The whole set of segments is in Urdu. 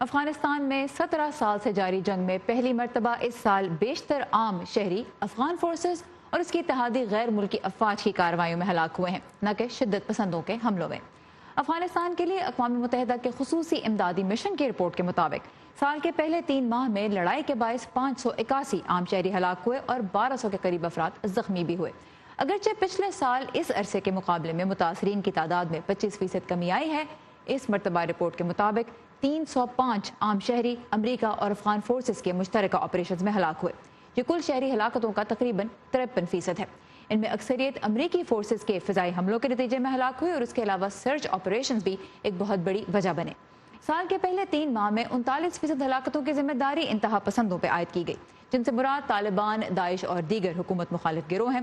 افغانستان میں 17 سال سے جاری جنگ میں پہلی مرتبہ اس سال بیشتر عام شہری افغان فورسز اور اس کی اتحادی غیر ملکی افواج کی کارروائیوں میں ہلاک ہوئے ہیں، نہ کہ شدت پسندوں کے حملوں میں۔ افغانستان کے لیے اقوام متحدہ کے خصوصی امدادی مشن کی رپورٹ کے مطابق سال کے پہلے 3 ماہ میں لڑائی کے باعث 581 عام شہری ہلاک ہوئے اور 1200 کے قریب افراد زخمی بھی ہوئے۔ اگرچہ پچھلے سال اس عرصے کے مقابلے میں متاثرین کی تعداد میں 25% کمی آئی ہے، اس مرتبہ رپورٹ کے مطابق 305 عام شہری امریکہ اور افغان فورسز کے مشترکہ آپریشنز میں ہلاک ہوئے۔ یہ کل شہری ہلاکتوں کا تقریباً 53% ہے۔ ان میں اکثریت امریکی فورسز کے فضائی حملوں کے نتیجے میں ہلاک ہوئی اور اس کے علاوہ سرچ آپریشنز بھی ایک بہت بڑی وجہ بنے۔ سال کے پہلے 3 ماہ میں 39% ہلاکتوں کی ذمہ داری انتہا پسندوں پہ عائد کی گئی، جن سے مراد طالبان، داعش اور دیگر حکومت مخالف گروہ ہیں۔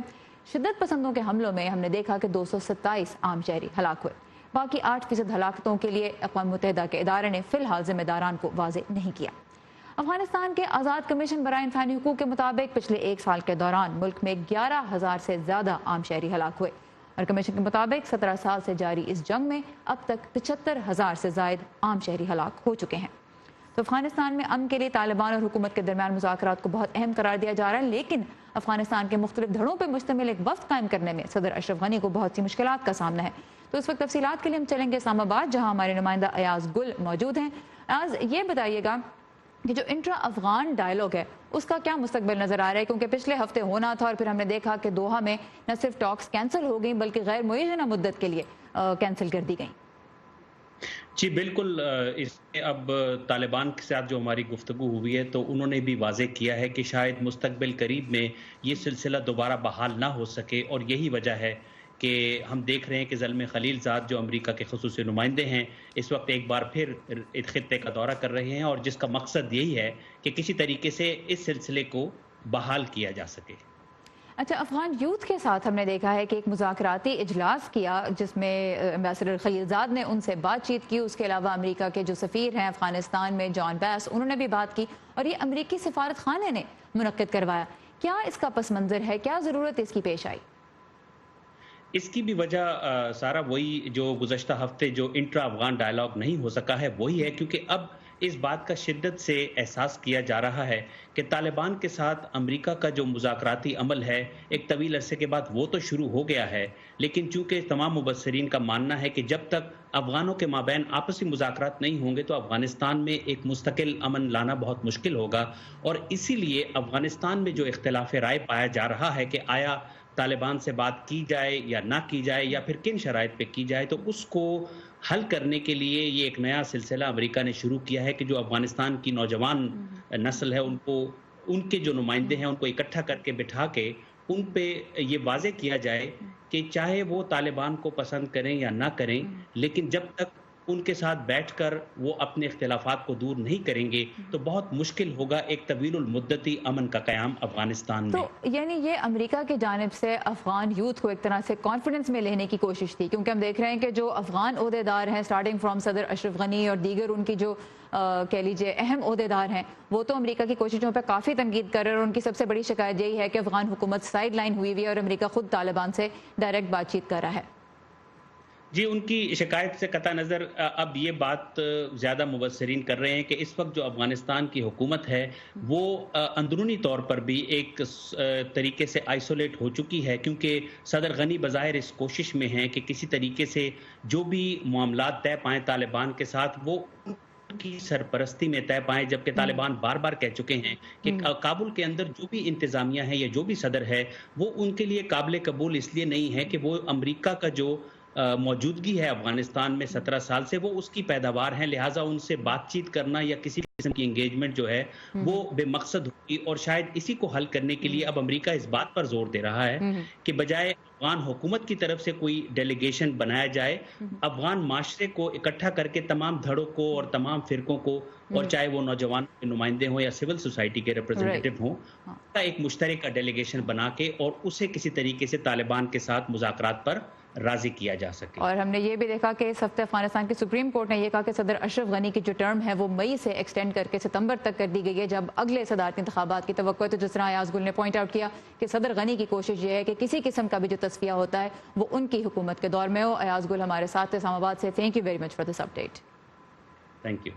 شدت پسندوں کے حملوں میں ہم نے دیکھا کہ 227 عام شہری ہلاک ہوئے۔ باقی 8% ہلاکتوں کے لیے اقوام متحدہ کے ادارے نے فی الحال ذمہ داران کو واضح نہیں کیا۔ افغانستان کے آزاد کمیشن برائے انسانی حقوق کے مطابق پچھلے 1 سال کے دوران ملک میں 11,000 سے زیادہ عام شہری ہلاک ہوئے، اور کمیشن کے مطابق 17 سال سے جاری اس جنگ میں اب تک 75,000 سے زائد عام شہری ہلاک ہو چکے ہیں۔ تو افغانستان میں امن کے لیے طالبان اور حکومت کے درمیان مذاکرات کو بہت اہم قرار دیا جا رہا ہے، لیکن افغانستان کے مختلف دھڑوں پر مشتمل ایک وفد قائم کرنے میں صدر اشرف غنی کو بہت سی مشکلات کا سامنا ہے۔ تو اس وقت تفصیلات کے لیے ہم چلیں گے اسلام آباد، جہاں ہمارے نمائندہ ایاز گل موجود ہیں۔ ایاز، یہ بتائیے گا کہ جو انٹرا افغان ڈائلاگ ہے اس کا کیا مستقبل نظر آ رہا ہے، کیونکہ پچھلے ہفتے ہونا تھا اور پھر ہم نے دیکھا کہ دوحہ میں نہ صرف ٹاکس کینسل ہو گئیں بلکہ غیر معینہ مدت کے لیے کینسل کر دی گئیں۔ جی بالکل، اس میں اب طالبان کے ساتھ جو ہماری گفتگو ہوئی ہے تو انہوں نے بھی واضح کیا ہے کہ شاید مستقبل قریب میں یہ سلسلہ دوبارہ بحال نہ ہو سکے، اور یہی وجہ ہے کہ ہم دیکھ رہے ہیں کہ زلمے خلیل زاد جو امریکہ کے خصوصی نمائندے ہیں اس وقت ایک بار پھر خطے کا دورہ کر رہے ہیں، اور جس کا مقصد یہی ہے کہ کسی طریقے سے اس سلسلے کو بحال کیا جا سکے۔ اچھا، افغان یوتھ کے ساتھ ہم نے دیکھا ہے کہ ایک مذاکراتی اجلاس کیا جس میں ایمبیسڈر خلیل زاد نے ان سے بات چیت کی۔ اس کے علاوہ امریکہ کے جو سفیر ہیں افغانستان میں جان بیس، انہوں نے بھی بات کی، اور یہ امریکی سفارت خانے نے منعقد کروایا۔ کیا اس کا پس منظر ہے، کیا ضرورت اس کی پیش آئی؟ اس کی بھی وجہ سارا وہی جو گزشتہ ہفتے جو انٹرا افغان ڈائلاگ نہیں ہو سکا ہے وہی ہے، کیونکہ اب اس بات کا شدت سے احساس کیا جا رہا ہے کہ طالبان کے ساتھ امریکہ کا جو مذاکراتی عمل ہے ایک طویل عرصے کے بعد وہ تو شروع ہو گیا ہے، لیکن چونکہ تمام مبصرین کا ماننا ہے کہ جب تک افغانوں کے مابین آپسی مذاکرات نہیں ہوں گے تو افغانستان میں ایک مستقل امن لانا بہت مشکل ہوگا، اور اسی لیے افغانستان میں جو اختلاف رائے پایا جا رہا ہے کہ آیا طالبان سے بات کی جائے یا نہ کی جائے یا پھر کن شرائط پہ کی جائے، تو اس کو حل کرنے کے لیے یہ ایک نیا سلسلہ امریکہ نے شروع کیا ہے کہ جو افغانستان کی نوجوان نسل ہے ان کے جو نمائندے ہیں ان کو اکٹھا کر کے بٹھا کے ان پہ یہ واضح کیا جائے کہ چاہے وہ طالبان کو پسند کریں یا نہ کریں، لیکن جب تک ان کے ساتھ بیٹھ کر وہ اپنے اختلافات کو دور نہیں کریں گے تو بہت مشکل ہوگا ایک طویل المدتی امن کا قیام افغانستان میں۔ تو یعنی یہ امریکہ کی جانب سے افغان یوتھ کو ایک طرح سے کانفیڈنس میں لینے کی کوشش تھی، کیونکہ ہم دیکھ رہے ہیں کہ جو افغان عہدیدار ہیں سٹارٹنگ فرام صدر اشرف غنی اور دیگر ان کی جو کہہ لیجیے اہم عہدیدار ہیں، وہ تو امریکہ کی کوششوں پہ کافی تنقید کر رہے ہیں، اور ان کی سب سے بڑی شکایت یہی ہے کہ افغان حکومت سائیڈ لائن ہوئی ہوئی ہے اور امریکہ خود طالبان سے ڈائریکٹ بات چیت کر رہا ہے۔ جی، ان کی شکایت سے قطع نظر اب یہ بات زیادہ مبصرین کر رہے ہیں کہ اس وقت جو افغانستان کی حکومت ہے وہ اندرونی طور پر بھی ایک طریقے سے آئسولیٹ ہو چکی ہے، کیونکہ صدر غنی بظاہر اس کوشش میں ہیں کہ کسی طریقے سے جو بھی معاملات طے پائیں طالبان کے ساتھ وہ ان کی سرپرستی میں طے پائیں، جبکہ طالبان بار بار کہہ چکے ہیں کہ کابل کے اندر جو بھی انتظامیہ ہے یا جو بھی صدر ہے وہ ان کے لیے قابل قبول اس لیے نہیں ہے کہ وہ امریکہ کا جو موجودگی ہے افغانستان میں 17 سال سے وہ اس کی پیداوار ہیں، لہٰذا ان سے بات چیت کرنا یا کسی قسم کی انگیجمنٹ جو ہے وہ بے مقصد ہوگی، اور شاید اسی کو حل کرنے کے لیے اب امریکہ اس بات پر زور دے رہا ہے کہ بجائے افغان حکومت کی طرف سے کوئی ڈیلیگیشن بنایا جائے، افغان معاشرے کو اکٹھا کر کے تمام دھڑوں کو اور تمام فرقوں کو، اور چاہے وہ نوجوان کے نمائندے ہوں یا سول سوسائٹی کے ریپرزنٹیٹو ہوں، کا ایک مشترکہ ڈیلیگیشن بنا کے اور اسے کسی طریقے سے طالبان کے ساتھ مذاکرات پر راضی کیا جا سکے۔ اور ہم نے یہ بھی دیکھا کہ اس ہفتے افغانستان کی سپریم کورٹ نے یہ کہا کہ صدر اشرف غنی کی جو ٹرم ہے وہ مئی سے ایکسٹینڈ کر کے ستمبر تک کر دی گئی ہے، جب اگلے صدارتی انتخابات کی توقع ہے۔ تو جس طرح ایاز گل نے پوائنٹ آؤٹ کیا کہ صدر غنی کی کوشش یہ ہے کہ کسی قسم کا بھی جو تصفیہ ہوتا ہے وہ ان کی حکومت کے دور میں ہو۔ ایاز گل ہمارے ساتھ اسلام آباد سے، thank you very much for this update. Thank you.